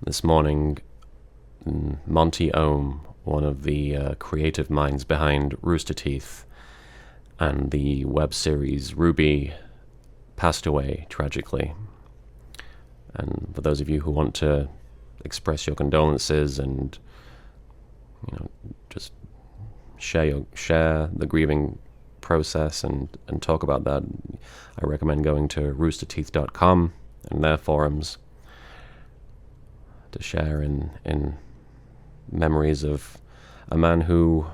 This morning, Monty Oum, one of the creative minds behind Rooster Teeth and the web series RWBY, passed away tragically. And for those of you who want to express your condolences and just share the grieving process and talk about that, I recommend going to roosterteeth.com and their forums to share in memories of a man who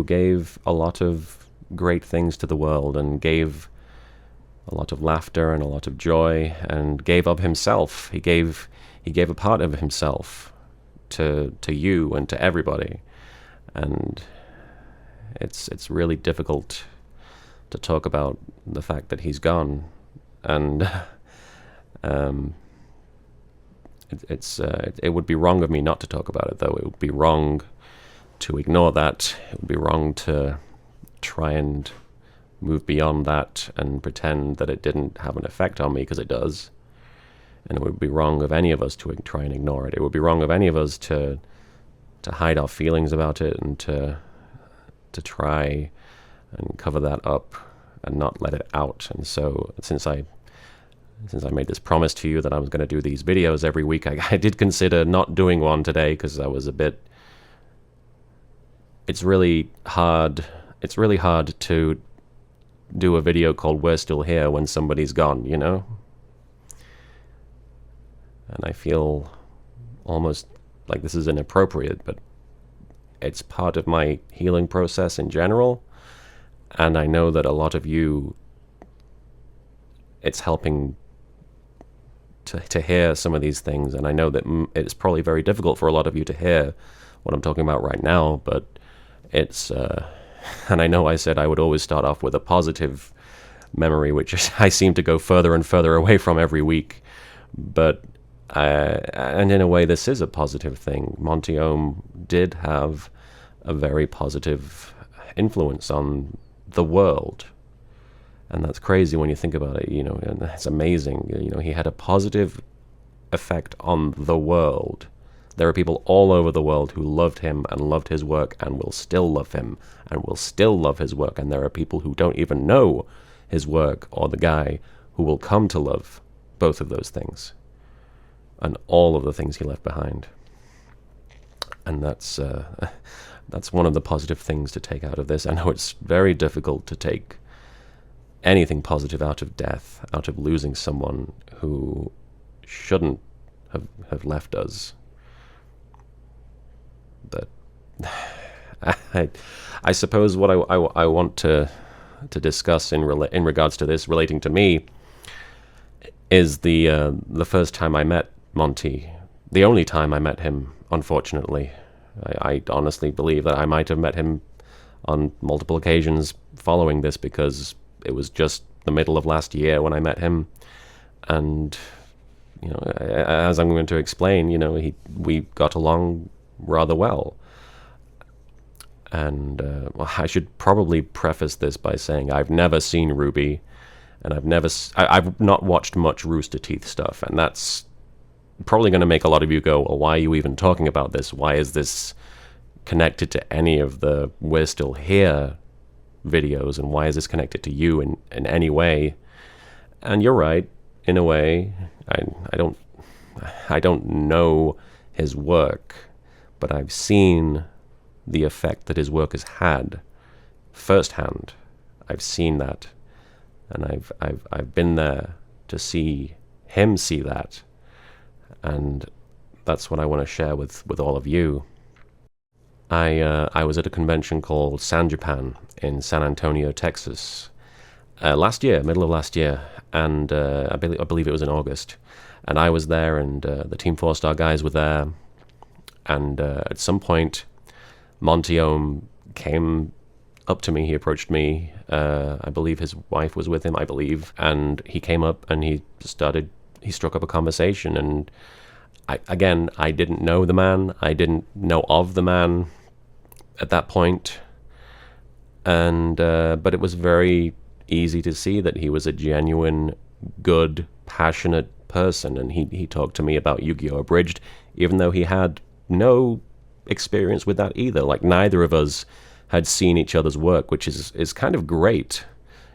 gave a lot of great things to the world and gave a lot of laughter and a lot of joy and gave of himself. He gave a part of himself to you and to everybody, and it's really difficult to talk about the fact that he's gone, and it would be wrong of me not to talk about it, though. It would be wrong to ignore that. It would be wrong to try and move beyond that and pretend that it didn't have an effect on me, because it does. And it would be wrong of any of us to try and ignore it. It would be wrong of any of us to hide our feelings about it and to try and cover that up and not let it out. And so since I made this promise to you that I was going to do these videos every week, I did consider not doing one today, because I was a bit... It's really hard to do a video called We're Still Here when somebody's gone, you know? And I feel almost like this is inappropriate, but it's part of my healing process in general, and I know that a lot of you, it's helping to hear some of these things, and I know that it's probably very difficult for a lot of you to hear what I'm talking about right now, but it's and I know I said I would always start off with a positive memory, which I seem to go further and further away from every week, but and in a way this is a positive thing. Monty Oum did have a very positive influence on the world, and that's crazy when you think about it, and it's amazing. He had a positive effect on the world. There are people all over the world who loved him and loved his work and will still love him and will still love his work, and there are people who don't even know his work or the guy who will come to love both of those things and all of the things he left behind. And that's one of the positive things to take out of this. I know it's very difficult to take anything positive out of death, out of losing someone who shouldn't have left us. But I suppose what I want to discuss in regards to this, relating to me, is the first time I met Monty, the only time I met him, unfortunately. I honestly believe that I might have met him on multiple occasions following this, because it was just the middle of last year when I met him, and as I'm going to explain, we got along rather well. And well, I should probably preface this by saying I've never seen RWBY, and I've not watched much Rooster Teeth stuff, and that's probably going to make a lot of you go, well, why are you even talking about this? Why is this connected to any of the We're Still Here videos, and why is this connected to you in any way? And you're right, in a way. I don't know his work, but I've seen the effect that his work has had firsthand. I've seen that, and I've been there to see him see that, and that's what I want to share with all of you. I was at a convention called San Japan in San Antonio, Texas, last year, middle of last year, and I believe it was in August, and I was there, and the Team 4-Star guys were there, and at some point Monty Oum came up to me. He approached me. I believe his wife was with him, and he came up and he struck up a conversation, and I didn't know the man. I didn't know of the man at that point, and but it was very easy to see that he was a genuine, good, passionate person, and he talked to me about Yu-Gi-Oh! Abridged, even though he had no experience with that either. Like, neither of us had seen each other's work, which is kind of great.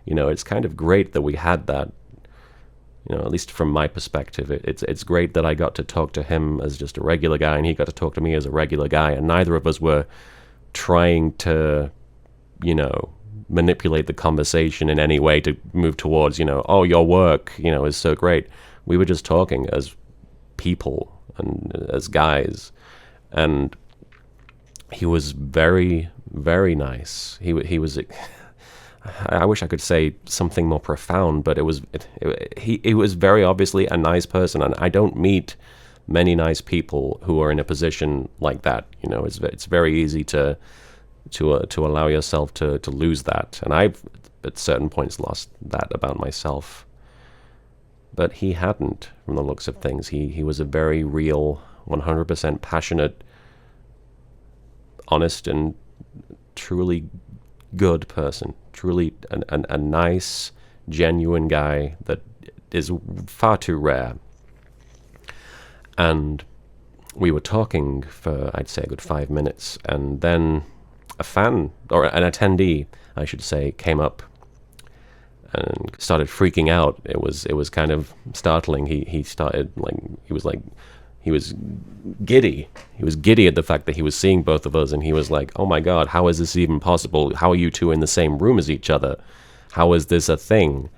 It's kind of great that we had that. At least from my perspective, it's great that I got to talk to him as just a regular guy, and he got to talk to me as a regular guy, and neither of us were trying to, manipulate the conversation in any way to move towards, oh, your work, is so great. We were just talking as people and as guys, and he was very, very nice. He was. I wish I could say something more profound, but he was very obviously a nice person, and I don't meet many nice people who are in a position like that. It's very easy to allow yourself to lose that, and I've at certain points lost that about myself. But he hadn't, from the looks of things. He was a very real, 100% passionate, honest, and truly good person. Truly a nice, genuine guy that is far too rare. And we were talking for, I'd say, a good 5 minutes, and then a fan, or an attendee, I should say, came up and started freaking out. It was kind of startling. He started, he was giddy. He was giddy at the fact that he was seeing both of us, and he was like, oh my God, how is this even possible? How are you two in the same room as each other? How is this a thing?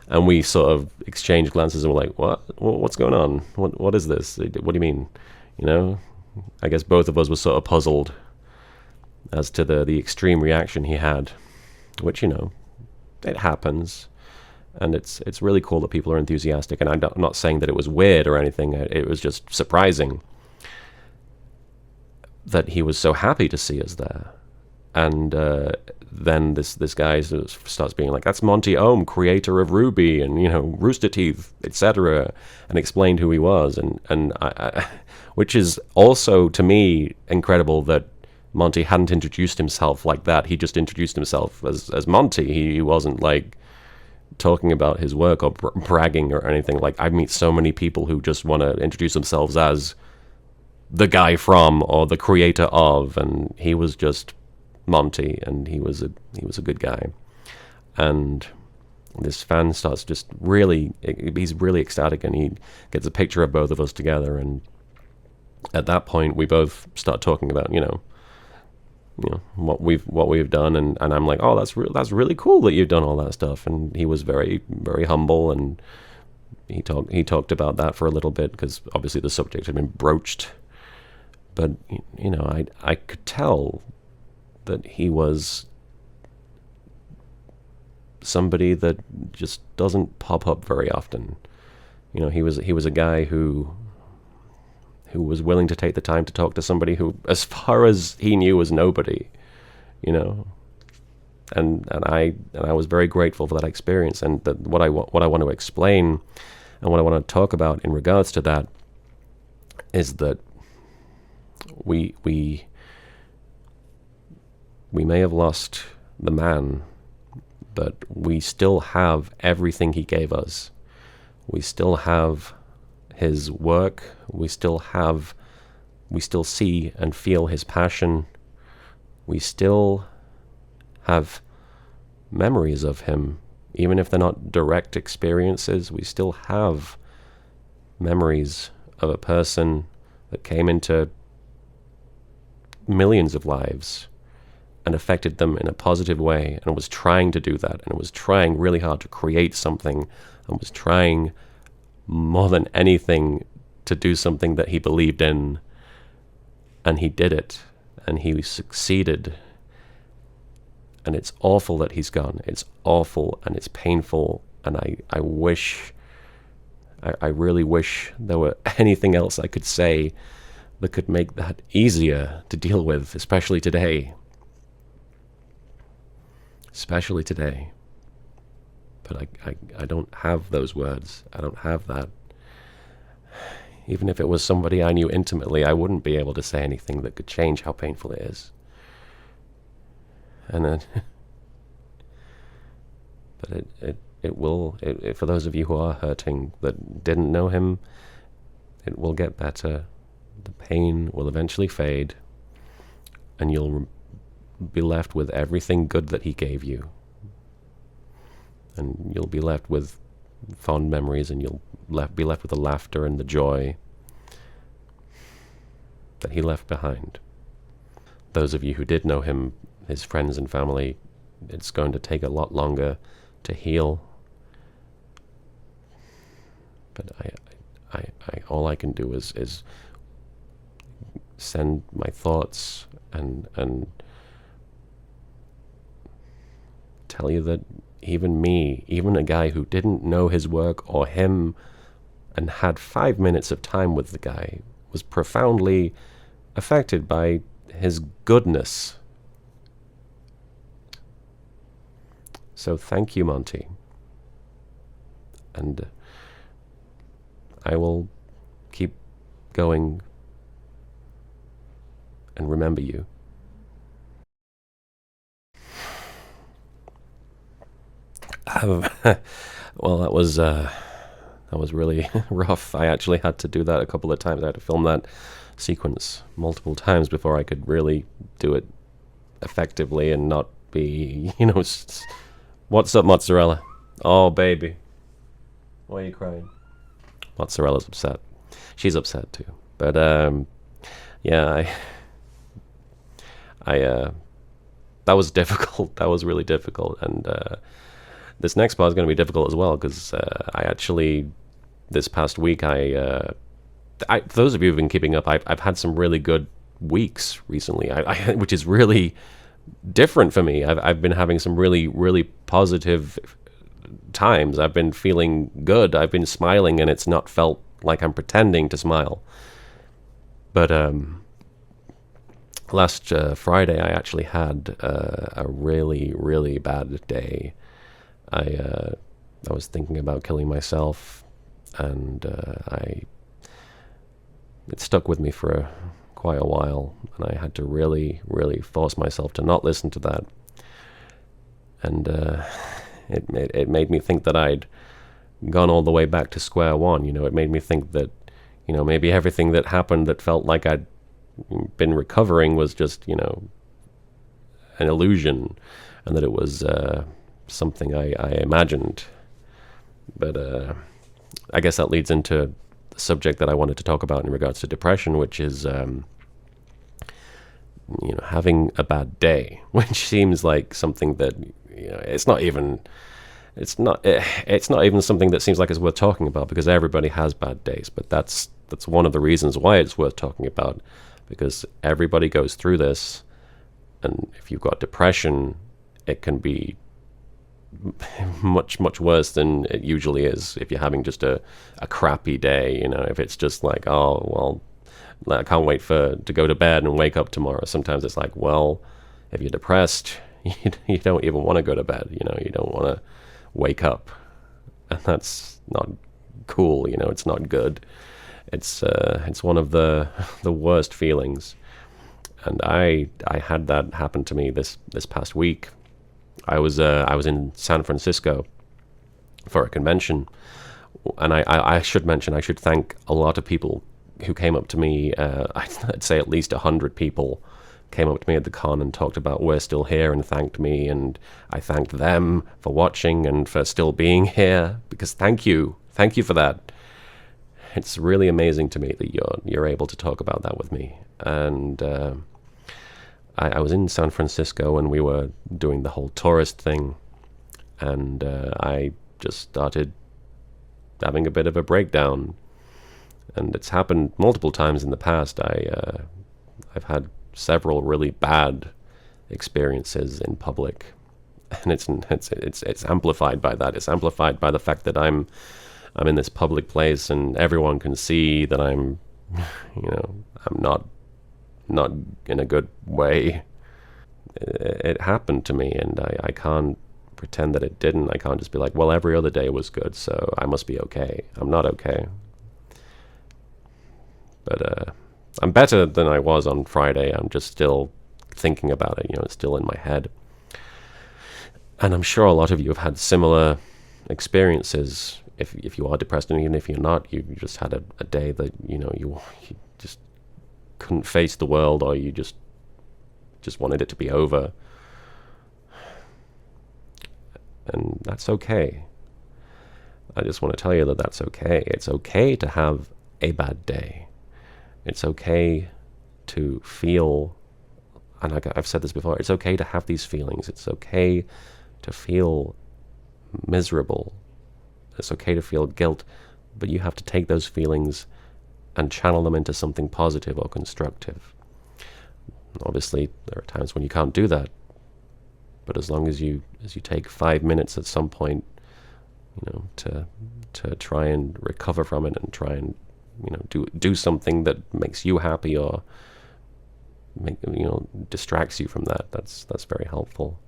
And we sort of exchanged glances and were like, what? What's going on? What is this? What do you mean? I guess both of us were sort of puzzled as to the extreme reaction he had, which, it happens. And it's really cool that people are enthusiastic. And I'm not saying that it was weird or anything. It was just surprising that he was so happy to see us there. And then this guy starts being like, that's Monty Oum, creator of Ruby and, Rooster Teeth, etc., and explained who he was. And I, which is also, to me, incredible that Monty hadn't introduced himself like that. He just introduced himself as Monty. He wasn't like talking about his work or bragging or anything. Like, I meet so many people who just want to introduce themselves as the guy from or the creator of, and he was just Monty, and he was a good guy. And this fan starts just he's really ecstatic, and he gets a picture of both of us together, and at that point we both start talking about what we've done, and I'm like, oh, that's really cool that you've done all that stuff. And he was very, very humble, and he talked about that for a little bit, because obviously the subject had been broached. But I could tell that he was somebody that just doesn't pop up very often. He was a guy who was willing to take the time to talk to somebody who, as far as he knew, was nobody, and I was very grateful for that experience. And what I want to explain and what I want to talk about in regards to that is that we may have lost the man, but we still have everything he gave us. We still have his work. We still see and feel his passion. We still have memories of him, even if they're not direct experiences. We still have memories of a person that came into millions of lives and affected them in a positive way, and was trying to do that, and was trying really hard to create something, and was trying more than anything to do something that he believed in, and he did it, and he succeeded. And it's awful that he's gone. It's awful, and it's painful, and I really wish there were anything else I could say that could make that easier to deal with, especially today. But I don't have those words. I don't have that. Even if it was somebody I knew intimately, I wouldn't be able to say anything that could change how painful it is. And then, but it will, for those of you who are hurting that didn't know him, it will get better. The pain will eventually fade, and you'll be left with everything good that he gave you. And you'll be left with fond memories, and you'll be left with the laughter and the joy that he left behind. Those of you who did know him, his friends and family, it's going to take a lot longer to heal. But I all I can do is send my thoughts and tell you that even me, even a guy who didn't know his work or him and had 5 minutes of time with the guy, was profoundly affected by his goodness. So thank you, Monty. And I will keep going and remember you. Well, that was really rough. I actually had to do that a couple of times. I had to film that sequence multiple times before I could really do it effectively and not be, what's up, Mozzarella? Oh, baby. Why are you crying? Mozzarella's upset. She's upset too. But, yeah, that was difficult. That was really difficult. And, this next part is going to be difficult as well, because I actually, this past week, for those of you who've been keeping up, I've had some really good weeks recently, which is really different for me. I've been having some really, really positive times. I've been feeling good. I've been smiling, and it's not felt like I'm pretending to smile. But last Friday, I actually had a really, really bad day. I was thinking about killing myself, and it stuck with me for quite a while, and I had to really, really force myself to not listen to that. And it made me think that I'd gone all the way back to square one. It made me think that, maybe everything that happened that felt like I'd been recovering was just, an illusion, and that it was something I imagined. But I guess that leads into the subject that I wanted to talk about in regards to depression, which is having a bad day, which seems like something that it's not even something that seems like it's worth talking about, because everybody has bad days. But that's one of the reasons why it's worth talking about, because everybody goes through this, and if you've got depression, it can be much, much worse than it usually is if you're having just a crappy day. If it's just like, oh, well, I can't wait to go to bed and wake up tomorrow. Sometimes it's like, well, if you're depressed, you don't even want to go to bed. You don't want to wake up, and that's not cool. It's not good. It's one of the worst feelings, and I had that happen to me this past week. I was in San Francisco for a convention, and I should thank a lot of people who came up to me. I'd say at least 100 people came up to me at the con and talked about We're Still Here and thanked me, and I thanked them for watching and for still being here, because thank you for that. It's really amazing to me that you're able to talk about that with me. And I was in San Francisco, and we were doing the whole tourist thing, and I just started having a bit of a breakdown. And it's happened multiple times in the past. I've had several really bad experiences in public, and it's amplified by that. It's amplified by the fact that I'm in this public place, and everyone can see that I'm not in a good way. It happened to me, and I can't pretend that it didn't. I can't just be like, well, every other day was good, so I must be okay. I'm not okay. But I'm better than I was on Friday. I'm just still thinking about it. It's still in my head. And I'm sure a lot of you have had similar experiences. If you are depressed, and even if you're not, you just had a day that you just couldn't face the world, or you just wanted it to be over, and that's okay. I just want to tell you that that's okay. It's okay to have a bad day. It's okay to feel, and I've said this before, it's okay to have these feelings. It's okay to feel miserable. It's okay to feel guilt, but you have to take those feelings and channel them into something positive or constructive. Obviously, there are times when you can't do that, but as long as you take 5 minutes at some point, to try and recover from it, and try and do something that makes you happy, or distracts you from that, that's very helpful.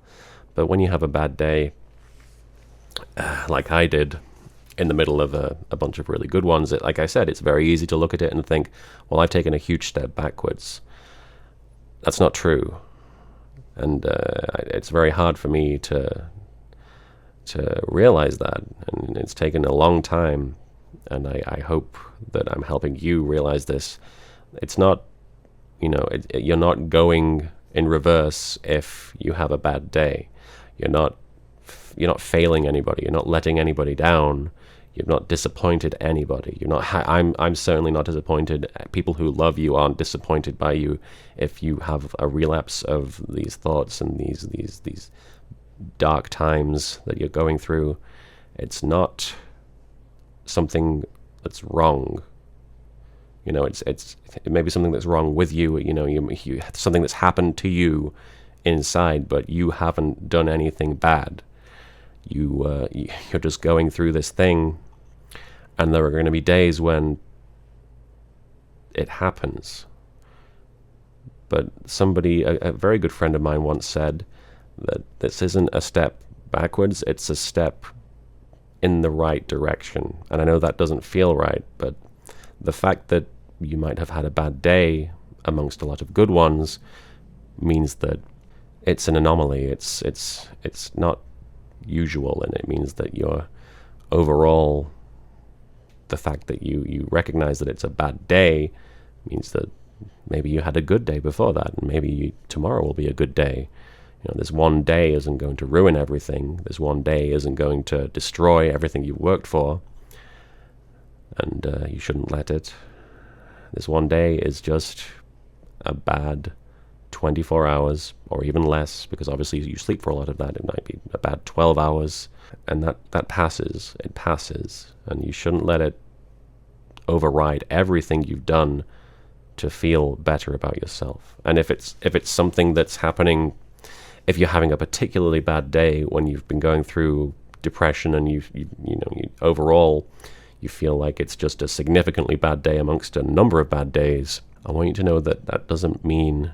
But when you have a bad day, like I did, in the middle of a bunch of really good ones, like I said, it's very easy to look at it and think, well, I've taken a huge step backwards. That's not true. And it's very hard for me to realize that. And it's taken a long time. And I hope that I'm helping you realize this. It's not, you're not going in reverse if you have a bad day. You're not failing anybody. You're not letting anybody down. You've not disappointed anybody. You're not. I'm certainly not disappointed. People who love you aren't disappointed by you if you have a relapse of these thoughts and these dark times that you're going through. It's not something that's wrong. It may be something that's wrong with you. You something that's happened to you inside, but you haven't done anything bad. You're just going through this thing, and there are going to be days when it happens. But somebody, a very good friend of mine, once said that this isn't a step backwards, it's a step in the right direction. And I know that doesn't feel right, but the fact that you might have had a bad day amongst a lot of good ones means that it's an anomaly. It's not usual, and it means that you're overall, the fact that you recognize that it's a bad day means that maybe you had a good day before that, and maybe tomorrow will be a good day. This one day isn't going to ruin everything. This one day isn't going to destroy everything you've worked for, and you shouldn't let it. This one day is just a bad 24 hours, or even less, because obviously you sleep for a lot of that. It might be a bad 12 hours, and that passes. It passes, and you shouldn't let it override everything you've done to feel better about yourself. And if it's something that's happening, if you're having a particularly bad day when you've been going through depression, and you overall you feel like it's just a significantly bad day amongst a number of bad days, I want you to know that that doesn't mean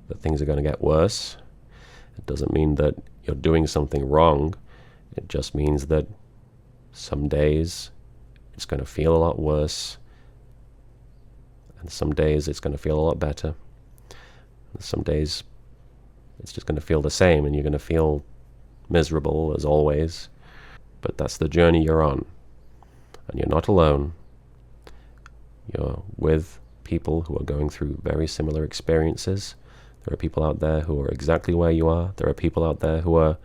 that things are going to get worse. It doesn't mean that you're doing something wrong. It just means that some days it's going to feel a lot worse, and some days it's going to feel a lot better. And some days it's just going to feel the same, and you're going to feel miserable as always. But that's the journey you're on, and you're not alone. You're with people who are going through very similar experiences. There are people out there who are exactly where you are. There are people out there who are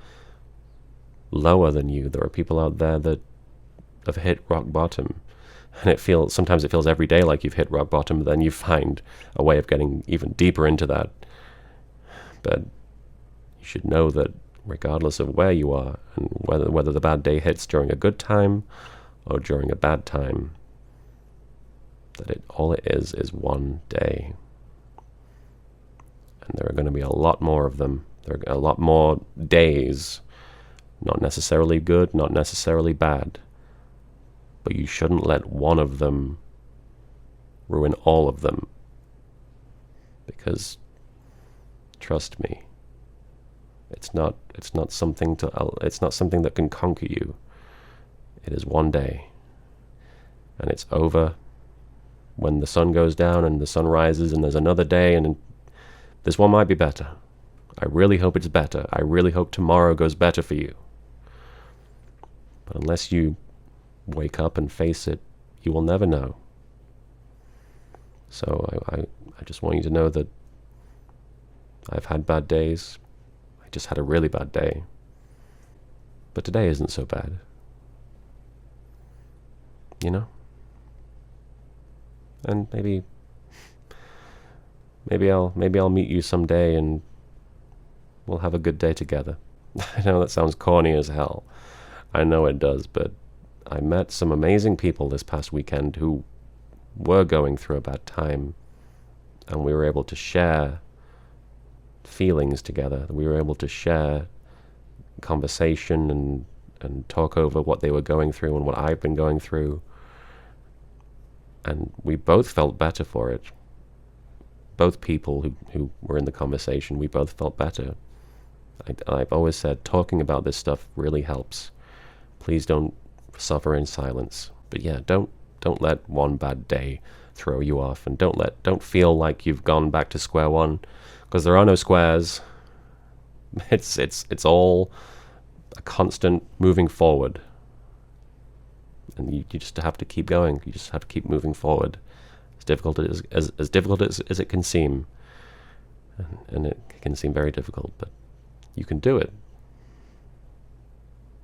lower than you. There are people out there that have hit rock bottom. And sometimes it feels every day like you've hit rock bottom, but then you find a way of getting even deeper into that. But you should know that regardless of where you are, and whether the bad day hits during a good time or during a bad time, that all it is one day. And there are going to be a lot more of them. There are a lot more days, not necessarily good, not necessarily bad, but you shouldn't let one of them ruin all of them. Because trust me, it's not something that can conquer you. It is one day, and it's over when the sun goes down and the sun rises, and there's another day, and this one might be better. I really hope it's better. I really hope tomorrow goes better for you. But unless you wake up and face it, you will never know. So I just want you to know that I've had bad days. I just had a really bad day. But today isn't so bad. You know? And maybe I'll meet you someday and we'll have a good day together. I know that sounds corny as hell. I know it does, but I met some amazing people this past weekend who were going through a bad time, and we were able to share feelings together. We were able to share conversation and talk over what they were going through and what I've been going through. And we both felt better for it. Both people who were in the conversation, we both felt better. I've always said talking about this stuff really helps. Please don't suffer in silence. But yeah, don't let one bad day throw you off, and don't feel like you've gone back to square one, because there are no squares. It's all a constant moving forward, and you just have to keep going. You just have to keep moving forward, as difficult as it can seem, and it can seem very difficult, but you can do it.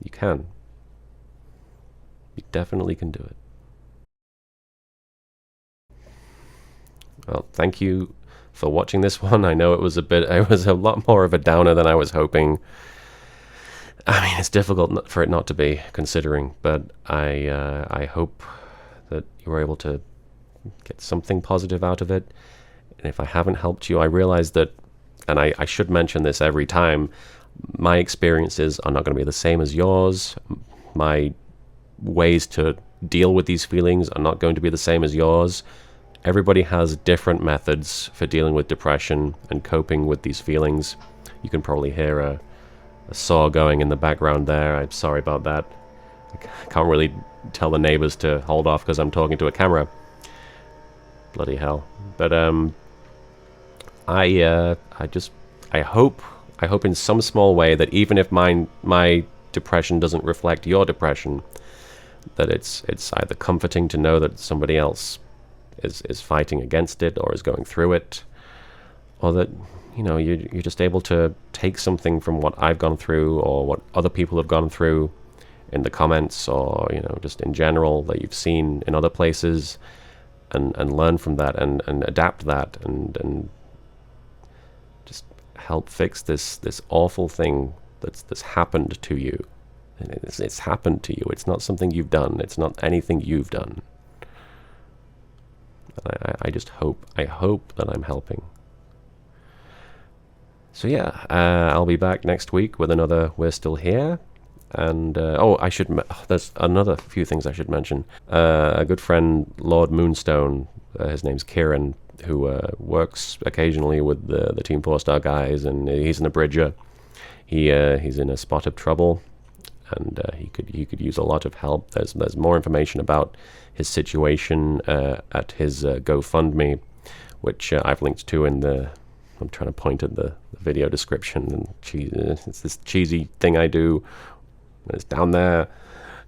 You can. You definitely can do it. Well, thank you for watching this one. I know it was a lot more of a downer than I was hoping. I mean, it's difficult for it not to be, considering, but I hope that you were able to get something positive out of it. And if I haven't helped you, I realize that, and I should mention this every time, my experiences are not going to be the same as yours. My ways to deal with these feelings are not going to be the same as yours. Everybody has different methods for dealing with depression and coping with these feelings. You can probably hear a saw going in the background there. I'm sorry about that. I can't really tell the neighbors to hold off because I'm talking to a camera. Bloody hell. But I hope in some small way that even if my depression doesn't reflect your depression, that it's either comforting to know that somebody else is fighting against it or is going through it, or that you're just able to take something from what I've gone through or what other people have gone through in the comments, or just in general that you've seen in other places, and learn from that and adapt that and just help fix this awful thing that's happened to you. And it's happened to you. It's not something you've done. It's not anything you've done. I just hope that I'm helping. So yeah, I'll be back next week with another We're Still Here. And there's another few things I should mention. A good friend, Lord Moonstone, his name's Kieran, who works occasionally with the Team 4-Star guys, and he's an abridger. He's in a spot of trouble, and he could use a lot of help. There's more information about his situation at his GoFundMe, which I've linked to in the. I'm trying to point at the video description, and it's this cheesy thing I do. It's down there,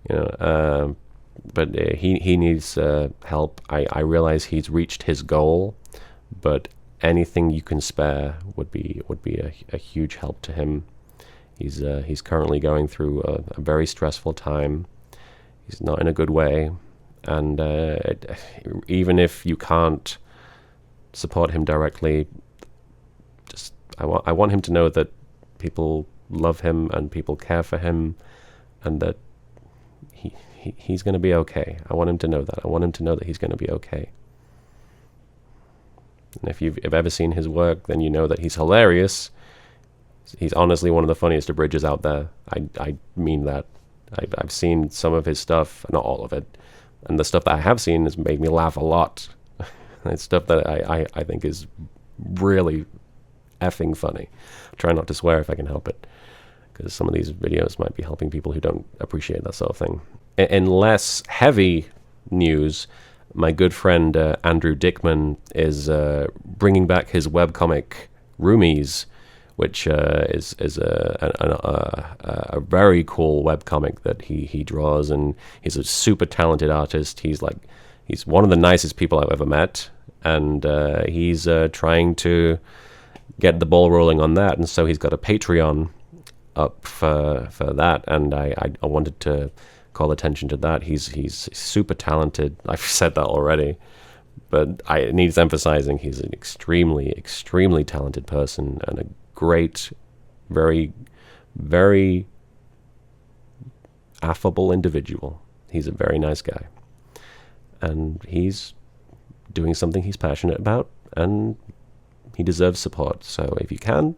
but he needs help. I realize he's reached his goal, but anything you can spare would be a huge help to him. He's currently going through a very stressful time. He's not in a good way, and even if you can't support him directly, just I want him to know that people love him and people care for him, and that he's going to be okay. I want him to know that. I want him to know that he's going to be okay. And if you've ever seen his work, then you know that he's hilarious. He's honestly one of the funniest abridgers out there. I mean that. I've seen some of his stuff, not all of it, and the stuff that I have seen has made me laugh a lot. It's stuff that I think is really effing funny. I try not to swear if I can help it, because some of these videos might be helping people who don't appreciate that sort of thing. In less heavy news, my good friend Andrew Dickman is bringing back his webcomic Roomies, which is a very cool webcomic that he draws, and he's a super talented artist. He's one of the nicest people I've ever met, and he's trying to get the ball rolling on that, and so he's got a Patreon up for that, and I wanted to call attention to that. He's super talented. I've said that already, but it needs emphasizing. He's an extremely, extremely talented person and a great, very, very affable individual. He's a very nice guy, and he's doing something he's passionate about, and he deserves support. So if you can,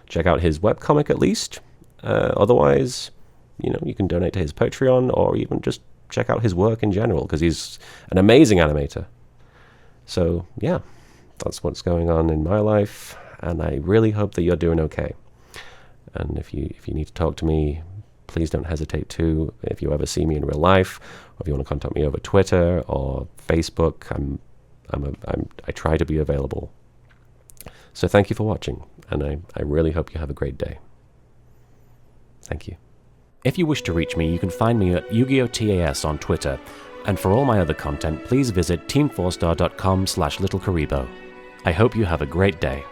check out his webcomic at least. Otherwise, you can donate to his Patreon, or even just check out his work in general, because he's an amazing animator. So yeah, that's what's going on in my life, and I really hope that you're doing okay. And if you need to talk to me, please don't hesitate to. If you ever see me in real life, or if you want to contact me over Twitter or Facebook, I try to be available. So thank you for watching, and I really hope you have a great day. Thank you. If you wish to reach me, you can find me at Yu-Gi-Oh! TAS on Twitter, and for all my other content, please visit team4star.com/LittleKuriboh. I hope you have a great day.